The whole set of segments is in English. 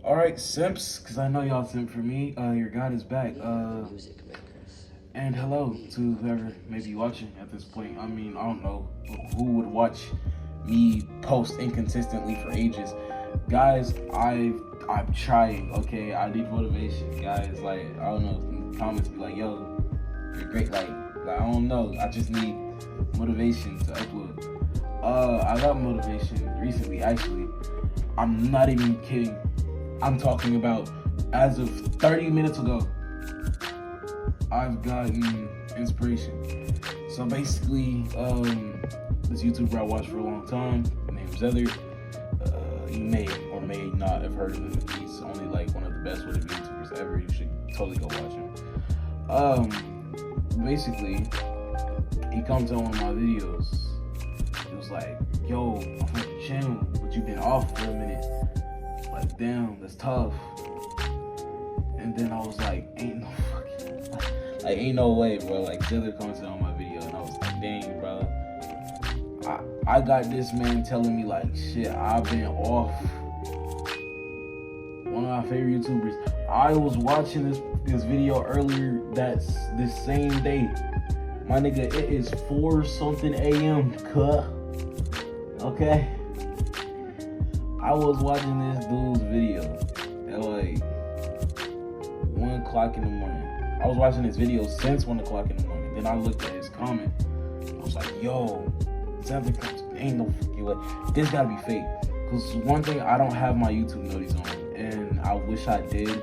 Alright, simps, because I know y'all simp for me. Your God is back. And hello to whoever may be watching at this point. I mean, I don't know who would watch me post inconsistently for ages. Guys, I'm trying, okay? I need motivation, guys. Like, I don't know, in the comments be like, yo, you're great. Like I don't know. I just need motivation to upload. I got motivation recently, actually. I'm not even kidding. I'm talking about as of 30 minutes ago, I've gotten inspiration. So basically, this YouTuber I watched for a long time, his name is Zether. You may or may not have heard of him. He's only like one of the best would-be YouTubers ever. You should totally go watch him. Basically, he comes on one of my videos. He was like, yo, I'm from the channel, but you've been off for a minute. Like, damn, that's tough. And then I was like, ain't no way, bro. Like, Zither commented on my video, and I was like, dang, bro. I got this man telling me, like, shit, I've been off. One of my favorite YouTubers. I was watching this video earlier this same day. My nigga, it is 4-something a.m., cuh. Okay? I was watching this dude's video at like 1 o'clock in the morning. I was watching this video since 1 o'clock in the morning. Then I looked at his comment. I was like, yo, ain't no fucking way. This gotta be fake. Because one thing, I don't have my YouTube notice on. And I wish I did.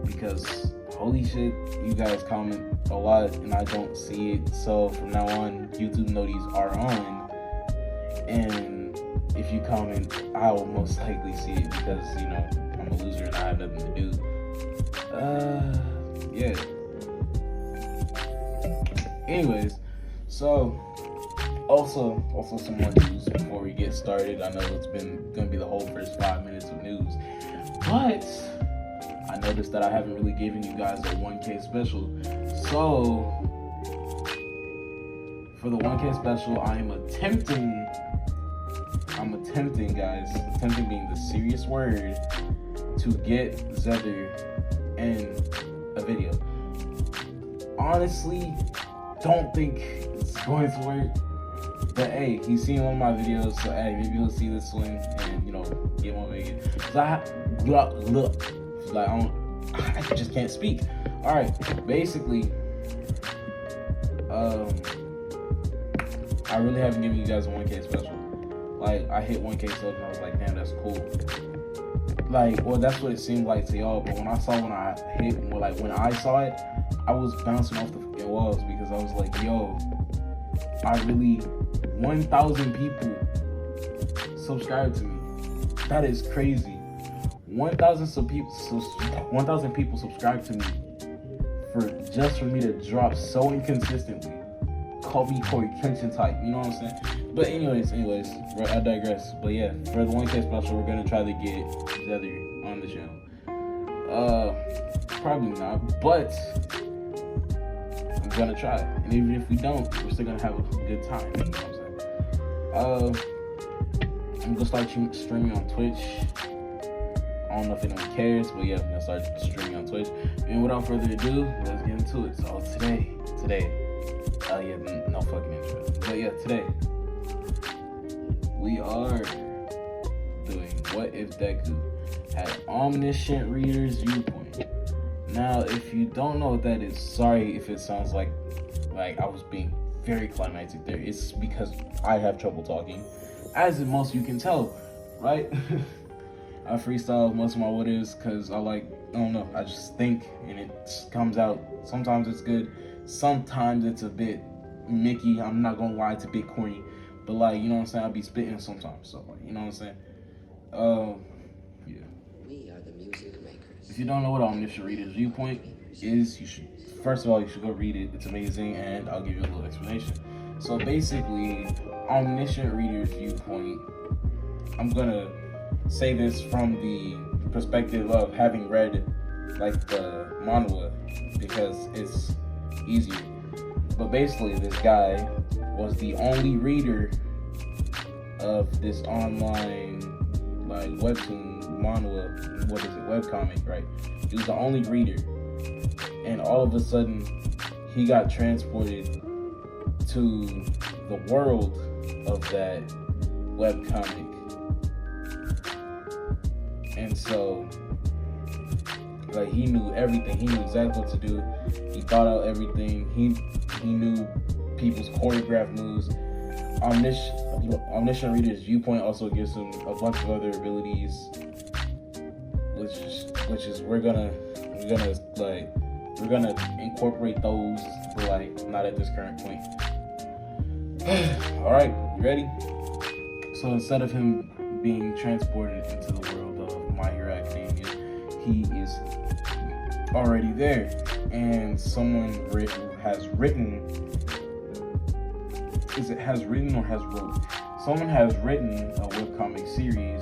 Because holy shit, you guys comment a lot and I don't see it. So from now on, YouTube notices are on. And if you comment, I will most likely see it because, you know, I'm a loser and I have nothing to do. Yeah. Anyways, so also some more news before we get started. I know it's gonna be the whole first 5 minutes of news, but I noticed that I haven't really given you guys a 1K special. So for the 1K special, I'm attempting, guys, attempting being the serious word, to get Zether in a video. Honestly, don't think it's going to work, but hey, he's seen one of my videos, so hey, maybe he'll see this one and, you know, get one video. Cause I just can't speak. All right, basically, I really haven't given you guys a 1K special. Like, I hit 1K subs and I was like, damn, that's cool. Like, well, that's what it seemed like to y'all, but when I saw it, I was bouncing off the fucking walls because I was like, yo, I really, 1,000 people subscribe to me. That is crazy. 1,000 people subscribe to me for me to drop so inconsistently. Call me Corey Kenshin type, you know what I'm saying? But anyways, I digress. But yeah, for the 1K special, we're gonna try to get Zether on the channel. Probably not, but I'm gonna try. And even if we don't, we're still gonna have a good time, you know what I'm saying? I'm gonna start streaming on Twitch. I don't know if anyone cares, but yeah, I'm gonna start streaming on Twitch. And without further ado, let's get into it. So today, no fucking intro. But yeah, today we are doing What If Deku had Omniscient Reader's Viewpoint. Now, if you don't know what that is, sorry if it sounds like I was being very climactic there. It's because I have trouble talking, as most of you can tell, right? I freestyle most of my what ifs because I don't know, I just think and it comes out. Sometimes it's good, sometimes it's a bit Mickey. I'm not gonna lie, it's a bit corny, but like, you know what I'm saying, I'll be spitting sometimes, so like, you know what I'm saying. Yeah. We are the music makers. If you don't know what Omniscient Reader's Viewpoint is, you should go read it. It's amazing, and I'll give you a little explanation. So basically, Omniscient Reader's Viewpoint, I'm gonna say this from the perspective of having read like the manhwa because it's easier. But basically, this guy was the only reader of this online like webtoons webcomic, right? He was the only reader. And all of a sudden, he got transported to the world of that webcomic. And so, like, he knew everything. He knew exactly what to do. He thought out everything. He knew people's choreographed moves. Omniscient Reader's Viewpoint also gives him a bunch of other abilities, which is we're gonna incorporate those, but like not at this current point. All right, you ready? So instead of him being transported into the world of My Hero Academia, he is already there, and someone has written. Is it has written or has wrote? Someone has written a webcomic series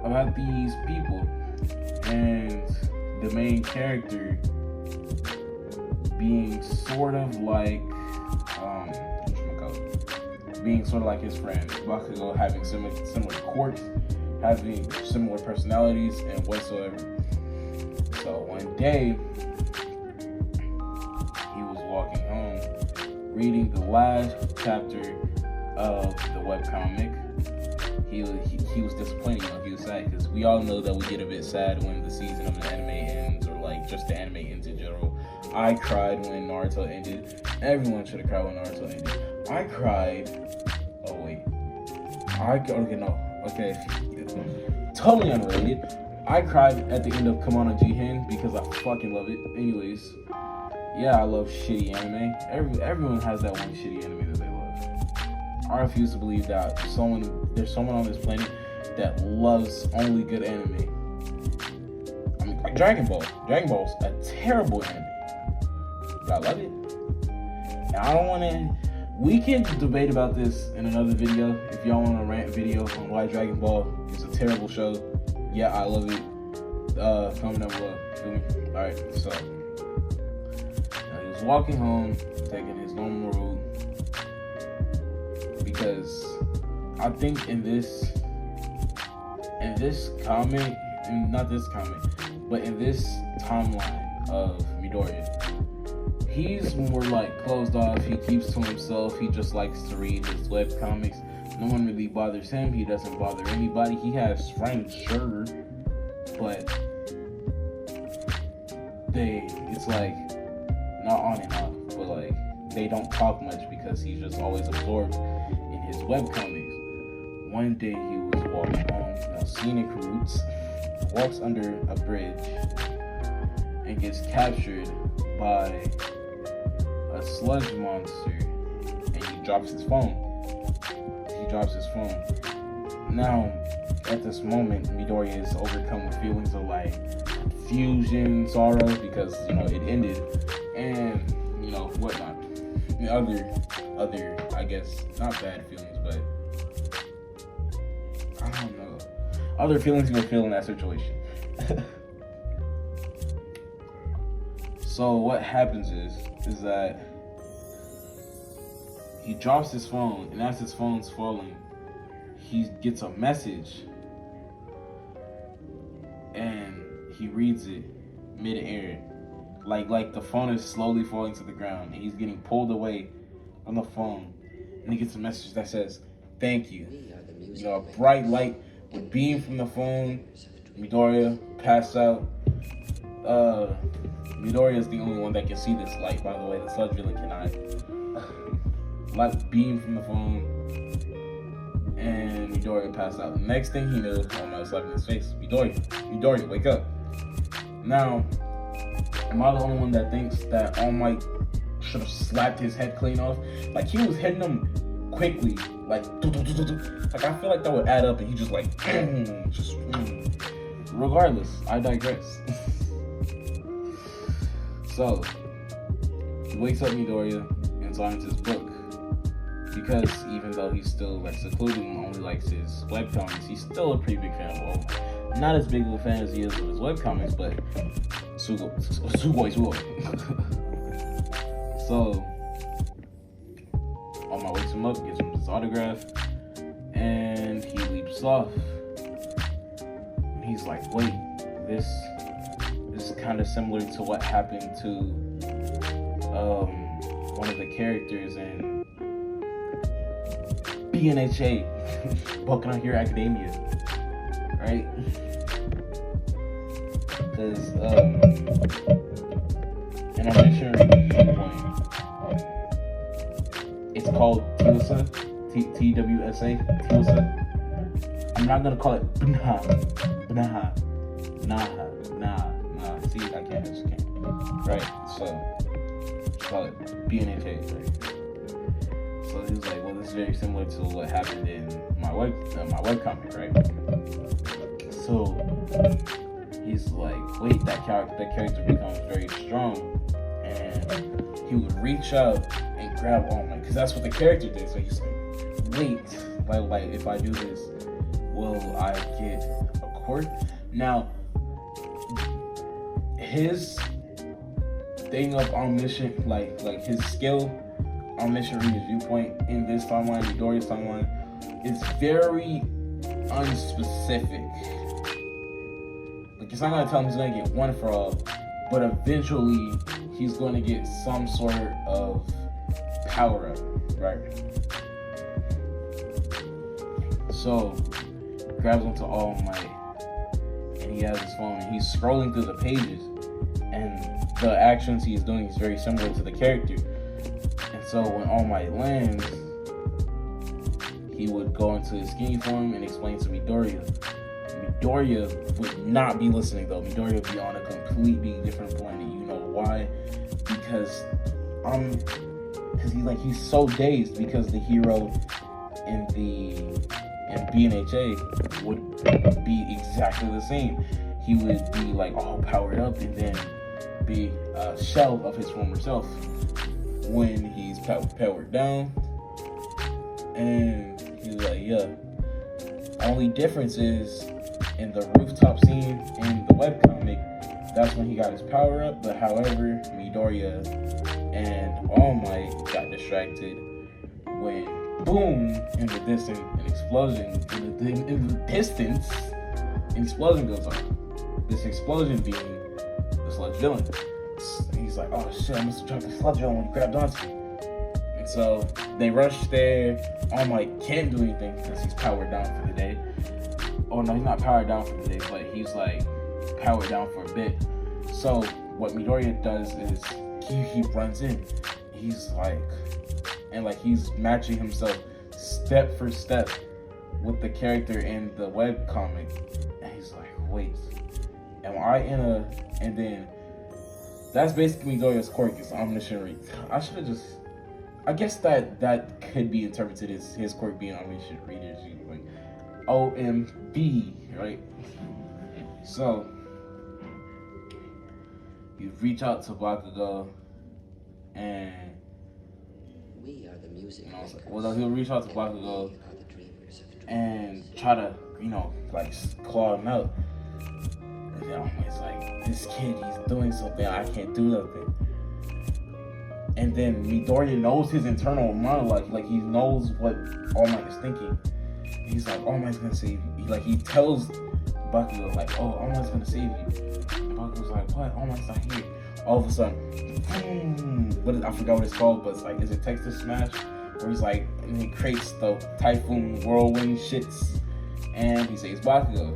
about these people, and the main character being sort of like his friend Bakugo, having similar quirks, having similar personalities and whatsoever. So one day he was walking home reading the last chapter of the webcomic. He was disappointed, he was sad, because we all know that we get a bit sad when the season of the anime ends, or like just the anime ends in general. I cried when Naruto ended. Everyone should have cried when Naruto ended. I cried. Oh wait. Totally unrelated. I cried at the end of Kemono Jihen because I fucking love it. Anyways, yeah, I love shitty anime. Everyone has that one shitty anime that they love. I refuse to believe that there's someone on this planet that loves only good anime. I mean, like Dragon Ball. Dragon Ball's a terrible anime, but I love it. And I don't want to. We can debate about this in another video. If y'all want a rant video on why Dragon Ball is a terrible show, yeah, I love it. Comment down below. Feel me? All right, so he was walking home, taking his normal route, because I think in this comic, not this comic, but in this timeline of Midoriya, he's more like closed off. He keeps to himself. He just likes to read his web comics. No one really bothers him. He doesn't bother anybody. He has friends, sure, but it's like not on and off, but like they don't talk much because he's just always absorbed in his web comics. One day he was walking home, scenic routes, walks under a bridge and gets captured by a sludge monster, and he drops his phone. Now, at this moment, Midoriya is overcome with feelings of like confusion, sorrow, because it ended, and whatnot. Other I guess not bad feelings, but I don't know. Other feelings you would feel in that situation. So what happens is that he drops his phone, and as his phone's falling, he gets a message, and he reads it mid-air, like the phone is slowly falling to the ground, and he's getting pulled away from the phone, and he gets a message that says, "Thank you." A bright light would beam from the phone. Midoriya passed out. Midoriya is the only one that can see this light, by the way. The sludge villain cannot. Light beam from the phone, and Midoriya passed out. The next thing he knew, All Might slapped in his face. Midoriya, wake up. Now, am I the only one that thinks that All Might should have slapped his head clean off? Like, he was hitting him quickly, like I feel like that would add up, and he just like Regardless, I digress. So he wakes up Midoriya and signs his book, because even though he's still like secluded and only likes his webcomics, he's still a pretty big fan of All Might. Not as big of a fan as he is of his webcomics, but Sugoi. So All Might wakes him up, gives him his autograph, and he leaps off. he's like, wait, this is kind of similar to what happened to one of the characters in BNHA, Boku no Hero Academia, right? Because and I'm not sure Viewpoint, it's called Twsa, TWSA, Twsa. I'm not gonna call it nah. See, I just can't. Right, so call it BNHA, right? So he was like, well, this is very similar to what happened in my webcomic, right? So he's like, wait, that character becomes very strong, and he would reach out and grab All Might, because that's what the character did. So he's like, wait, like if I do this, will I get a quirk? Now, his thing of Omniscient, like his skill, Omniscient Reader's Viewpoint in this timeline, Midoriya's timeline, is very unspecific. Like, it's not gonna tell him he's gonna get one for all, but eventually he's gonna get some sort of power up, right? So grabs onto All Might, and he has his phone, and he's scrolling through the pages, and the actions he is doing is very similar to the character. And so when All Might lands, he would go into his skinny form and explain to Midoriya. Midoriya would not be listening though. Midoriya would be on a completely different planet. You know why? Because he's so dazed, because the hero in BNHA would be exactly the same. He would be like all powered up and then be a shell of his former self when he's powered down. And he's like, yeah. Only difference is in the rooftop scene in the webcomic, that's when he got his power up. But however, Midoriya and All Might got distracted when, boom, in the distance, an explosion goes off. This explosion being the sludge villain. He's like, oh shit, I must have dropped the sludge villain when he grabbed onto me. And so they rush there. All Might can't do anything because he's powered down for the day. Oh no, he's not powered down for the day, but he's like powered down for a bit. So what Midoriya does is he runs in. He's like, and like he's matching himself step for step with the character in the webcomic. And he's like, wait, am I in a, and then that's basically Midoriya's quirk, is Omniscient Read. I should have just, I guess that could be interpreted as his quirk being Omniscient Reader's Viewpoint. OMB, right? So you reach out to Bakugo, and we are the music makers. Well, he'll reach out to Bakugo and try to, like claw him out. And then it's like, this kid, he's doing something, I can't do nothing. And then Midoriya knows his internal monologue, like he knows what All Might is thinking. He's like, All Might's gonna save you. He tells Bakugo, like, oh, All Might's gonna save you. And Bakugo's like, what? All Might's not here. All of a sudden, boom, I forgot what it's called, but it's like, is it Texas Smash? Where he's like, and he creates the Typhoon Whirlwind shits, and he saves Bakugo.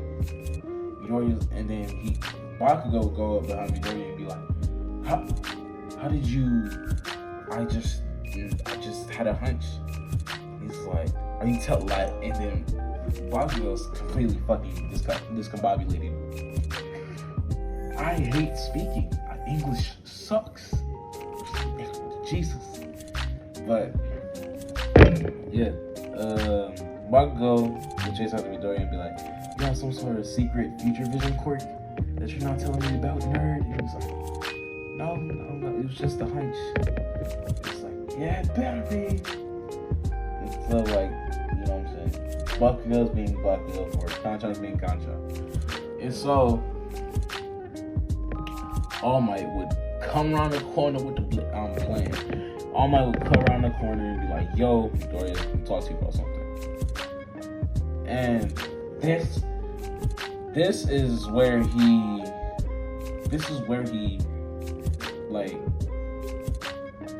Midoriya, and then Bakugo will go up behind Midoriya and be like, how did you, I just had a hunch. He's like, are you telling that? And then Bakugo's completely fucking discombobulated. I hate speaking. English sucks. Jesus. But yeah, Bakugo will chase after Midoriya and be like, you have some sort of secret future vision quirk that you're not telling me about, nerd? And he's like, no, it was just a hunch. It's like, yeah, it better be. And so, like, you know what I'm saying? Bakugo's being Bakugo, or Kancha's being Kancha. And so All Might would come around the corner with the plan. All Might would come around the corner and be like, yo, Midoriya, I can talk to you about something. And this this is where he like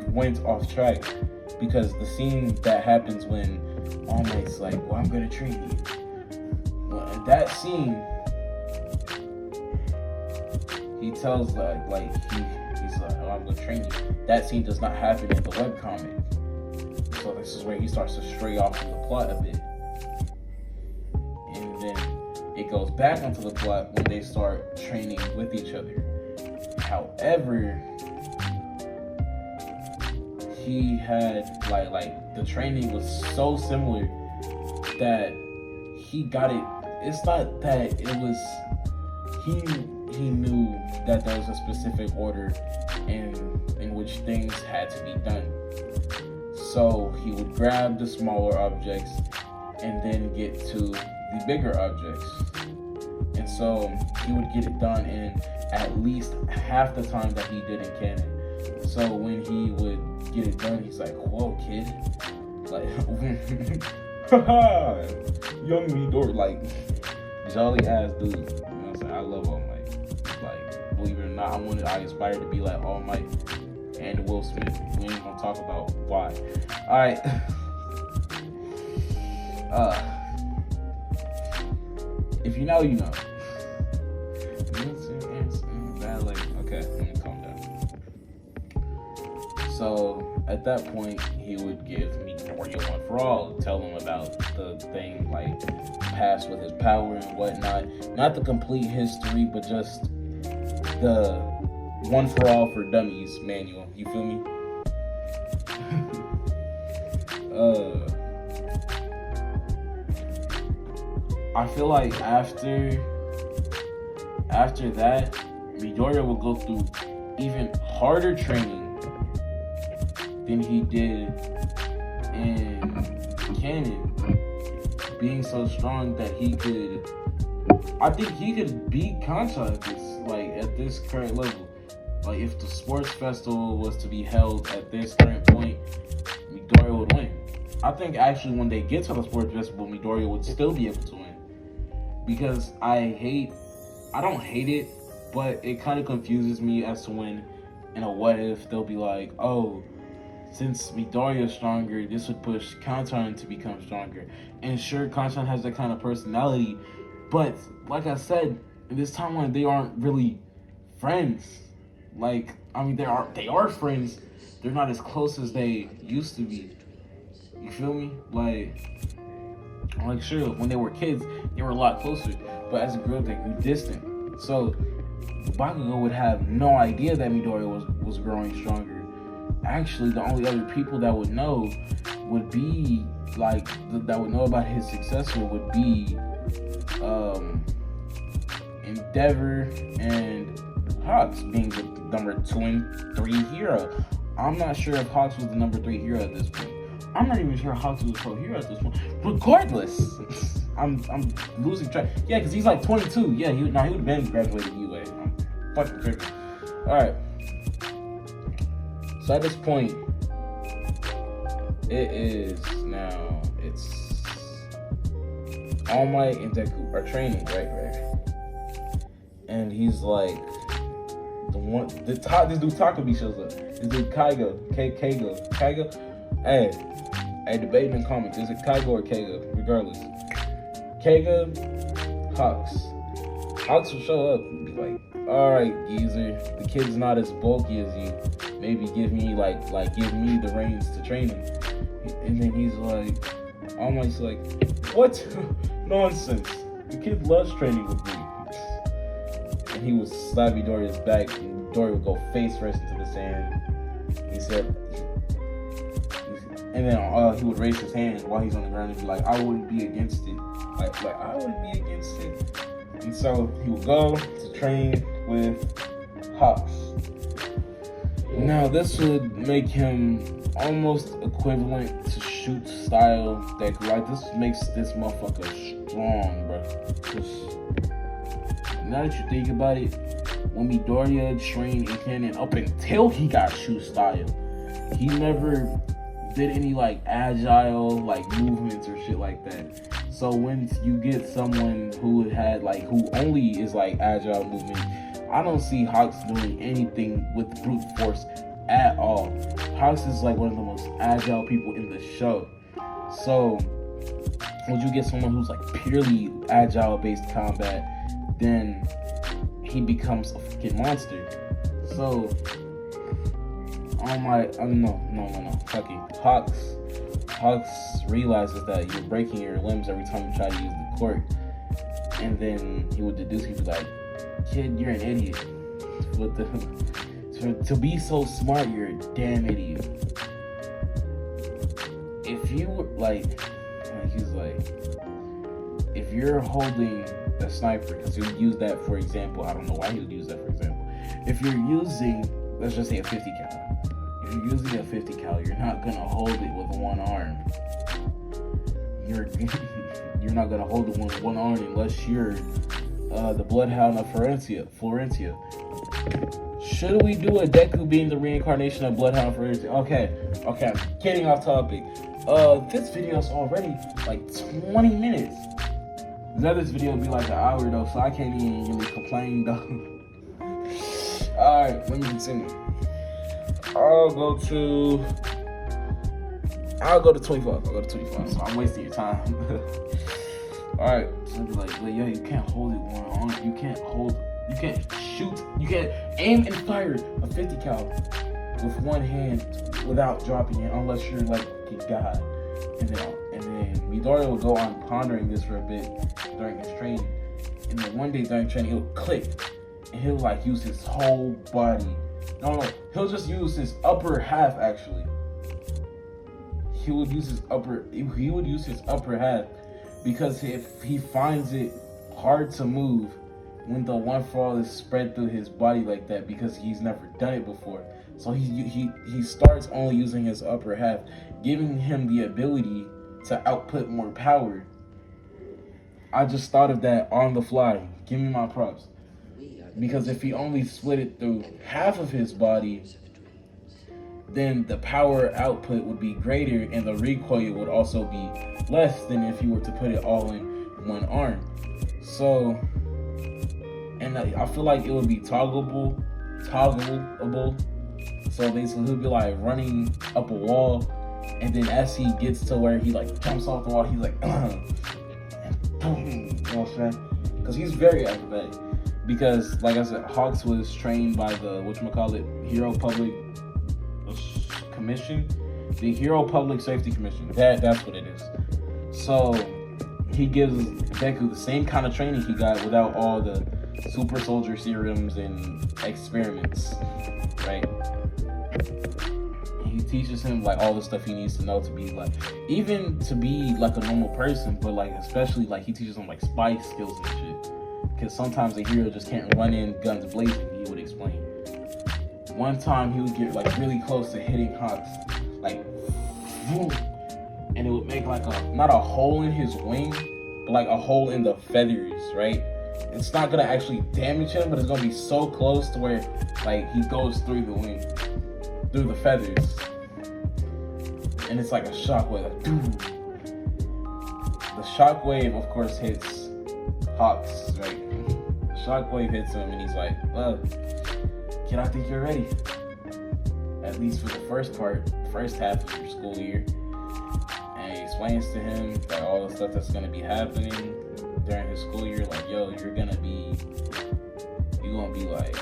went off track, because the scene that happens when All Might's like, well, I'm gonna train you. Well, in that scene, he tells he's like, oh, I'm gonna train you. That scene does not happen in the webcomic. So this is where he starts to stray off from the plot a bit. And then it goes back onto the plot when they start training with each other. However, he had like the training was so similar that he got it. It's not that it was he knew that there was a specific order in which things had to be done. So he would grab the smaller objects and then get to the bigger objects. And so he would get it done in at least half the time that he did in canon. So when he would get it done, he's like, whoa, kid. Like, haha, young Midori, like, jolly ass dude. You know what I'm saying? I love All Might. Like, believe it or not, I aspire to be like All Might and Will Smith. We ain't gonna talk about why. Alright. If you know, you know. Okay, let me calm down. So at that point, he would give Midoriya one for all, tell him about the thing, like past with his power and whatnot. Not the complete history, but just the one for all for dummies manual. You feel me? I feel like after that, Midoriya will go through even harder training than he did in canon, being so strong that I think he could beat Kancha at this current level. Like, if the sports festival was to be held at this current point, Midoriya would win. I think actually when they get to the sports festival, Midoriya would still be able to win. Because I don't hate it, but it kind of confuses me as to when, in a what if, they'll be like, oh, since Midoriya is stronger, this would push Kantan to become stronger. And sure, Kantan has that kind of personality, but like I said, in this timeline, they aren't really friends. Like, I mean, they are friends. They're not as close as they used to be. You feel me? Like sure, when they were kids, they were a lot closer. But as a girl, they grew distant. So Bakugo would have no idea that Midoriya was growing stronger. Actually, the only other people that would know would be that would know about his successor would be Endeavor and Hawks being the number 2 and 3 hero. I'm not sure if Hawks was the number 3 hero at this point. I'm not even sure Hawks was a pro hero at this point. Regardless, I'm losing track. Yeah, because he's like 22. Yeah, he would have been graduated anyway. I'm fucking tripping. Alright. So at this point, it's All Might and Deku are training, right? And he's like, this dude Takumi shows up. This dude Kaigo. Hey, debating in comments, is it Kaigo or Keigo? Regardless. Keigo, Hawks will show up and be like, alright, geezer, the kid's not as bulky as you. Maybe give me give me the reins to train him. And then he's like, All Might's like, what? Nonsense. The kid loves training with me. And he would slap Midoriya's back, and Midoriya would go face first into the sand. He said, and then he would raise his hand while he's on the ground and be like, I wouldn't be against it. Like I wouldn't be against it. And so he would go to train with Hawks. Now this would make him almost equivalent to shoot style Deku. Like, this makes this motherfucker strong, bro. Now that you think about it, when Midoriya trained in canon up until he got shoot style, he never did any agile movements or shit like that. So when you get someone who only is like agile movement, I don't see Hawks doing anything with brute force at all. Hawks is like one of the most agile people in the show. So when you get someone who's like purely agile based combat, then he becomes a freaking monster. So fuck it. Hawks realizes that you're breaking your limbs every time you try to use the quirk, and then he would deduce, he'd be like, kid, you're an idiot. To be so smart, you're a damn idiot. If you if you're holding a sniper, because he would use that for example, I don't know why he would use that for example. If you're using, let's just say a 50 cal. If you're using a 50 cal, you're not gonna hold it with one arm. You're not gonna hold it with one arm unless you're the Bloodhound of Florentia. Should we do a Deku being the reincarnation of Bloodhound Florentia? Okay, getting off topic. This video's already like 20 minutes. This video would be like an hour though, so I can't even really complain though. Alright, let me continue. I'll go to 25. So I'm wasting your time. Alright, so be like, yo, you can't hold it one arm. You can't shoot. You can't aim and fire a 50 cal with one hand without dropping it, unless you're like a god. And then Midoriya will go on pondering this for a bit during his training. And then one day during training, he'll click, and he'll like use his whole body. No, he'll just use his upper half actually. He would use his upper half, because if he finds it hard to move when the one fall is spread through his body like that, because he's never done it before. So he starts only using his upper half, giving him the ability to output more power. I just thought of that on the fly. Give me my props. Because if he only split it through half of his body, then the power output would be greater, and the recoil would also be less than if you were to put it all in one arm. So, and I feel like it would be toggleable. So basically, he'll be like running up a wall, and then as he gets to where he like jumps off the wall, he's like, and boom, you know what I'm saying? Because he's very acrobatic. Because, like I said, Hawks was trained by the Hero Public Commission, the Hero Public Safety Commission. That's what it is. So he gives Deku the same kind of training he got without all the super soldier serums and experiments, right? He teaches him like all the stuff he needs to know to be like, even to be like a normal person, but like especially like he teaches him like spy skills and shit. Because sometimes a hero just can't run in guns blazing, he would explain. One time he would get like really close to hitting Hawks, like, boom, and it would make like not a hole in his wing, but like a hole in the feathers, right? It's not gonna actually damage him, but it's gonna be so close to where like he goes through the wing, through the feathers, and it's like a shockwave, like, boom. The shockwave, of course, hits Hawks, right? Shockwave hits him, and he's like, well, kid, I think you're ready. At least for the first half of your school year. And he explains to him that all the stuff that's gonna be happening during his school year, like, yo, you're gonna be like,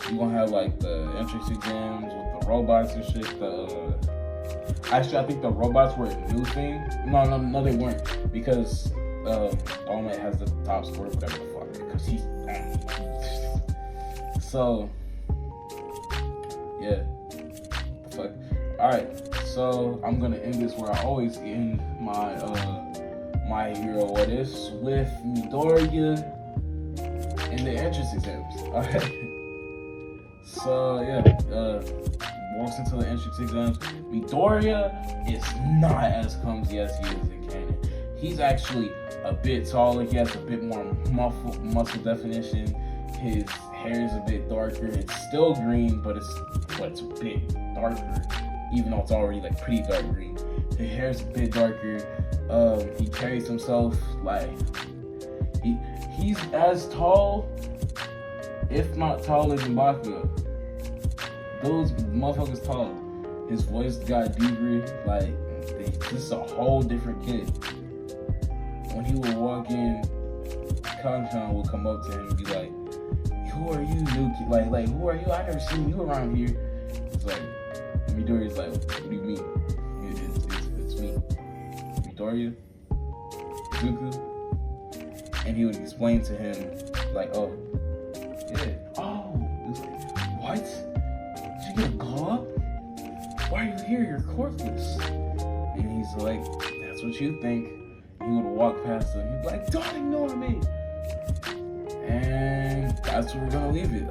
you're gonna have like the entrance exams with the robots and shit. Actually, I think the robots were a new thing. No, they weren't, because All-Might has the top score, whatever the fuck, because he's so yeah, what the fuck. Alright, so I'm gonna end this where I always end my my hero what is, with Midoriya in the entrance exams. Alright, so yeah, walks into the entrance exams. Midoriya is not as clumsy as he is in canon. He's actually a bit taller. He has a bit more muscle definition. His hair is a bit darker. It's still green, but it's a bit darker, even though it's already like pretty dark green. His hair's a bit darker. He carries himself like he's as tall, if not taller than Bakugo. Those motherfuckers tall. His voice got deeper. Like this is a whole different kid. When he would walk in, Kanchan would come up to him and be like, "Who are you, new kid? Like who are you? I never seen you around here." It's like Midoriya's like, "What do you mean? It's me, Midoriya, Deku." And he would explain to him like, "Oh, yeah, oh, it's like, what? Did you get a glow up? Why are you here? You're corpseless." And he's like, "That's what you think." He would walk past him. He'd be like, "Don't ignore me." And that's where we're gonna leave it.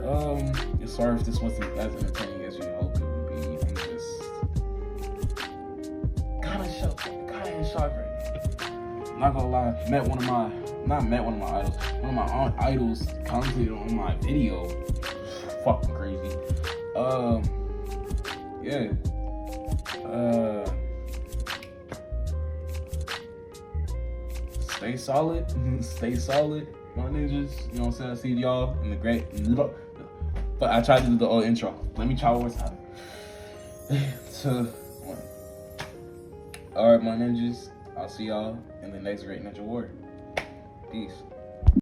Sorry if this wasn't as entertaining as you hoped it would be. I'm just kind of in shock right now. Not gonna lie, one of my idols commented on my video. Fucking crazy. Yeah. Stay solid, my ninjas. You know what I'm saying? I see y'all in the great. But I tried to do the old intro. Let me try one more time. 2, 1. Alright, my ninjas. I'll see y'all in the next Great Ninja War. Peace.